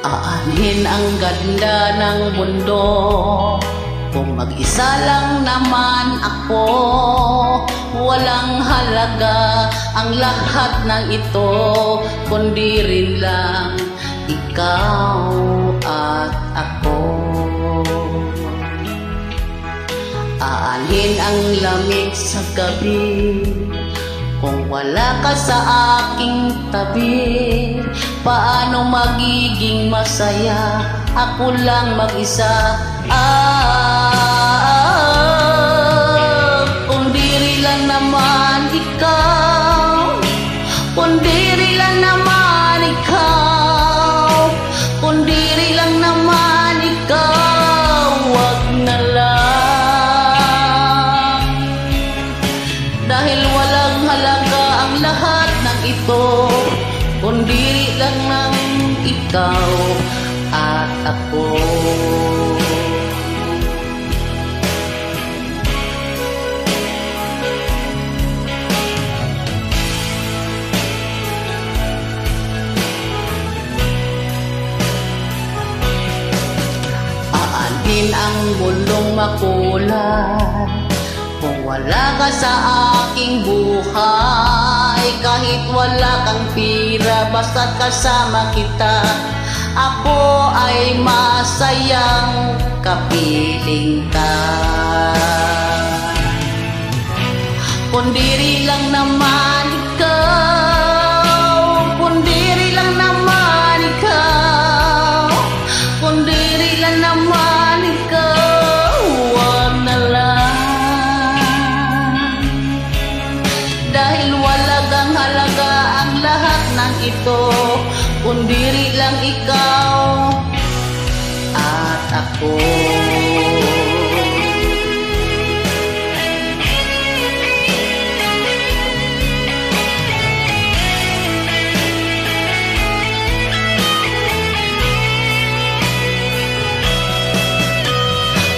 Aanhin ang ganda ng mundo kung mag-isa lang naman ako. Walang halaga ang lahat ng ito, kundi rin lang ikaw at ako. Aanhin ang lamig sa gabi kung wala ka sa aking tabi. Paano magiging masaya ako lang mag-isa? Kundiri lang naman ikaw, kundiri lang naman ikaw, kundiri lang naman ikaw. Wag na lang, dahil walang halaga ang lahat ng ito, kundiri lang ng ikaw at ako. Aanhin ang mundong makulay kung wala ka sa aking buhay. Kahit wala kang pira, basta't kasama kita, ako ay masayang kapiling ka. Kundiri lang naman ikaw, kundiri lang naman ikaw, kundiri lang naman ikaw. Wag na lang, dahil walagang halaga ang lahat ng ito, kundiri lang ikaw at ako.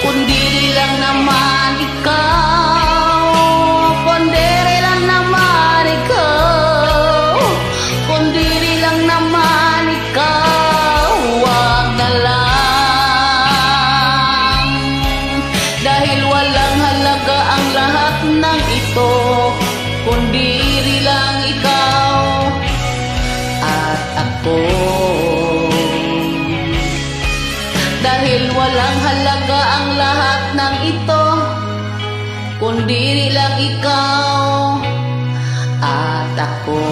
Kundiri lang naman ikaw, kundiri lang naman ikaw, kundiri lang naman ikaw. Wag na lang, dahil walang halaga ang lahat ng ito, kundiri lang ikaw at ako. Dahil walang halaga ang lahat ng ito, kundiri lang ikaw at ako.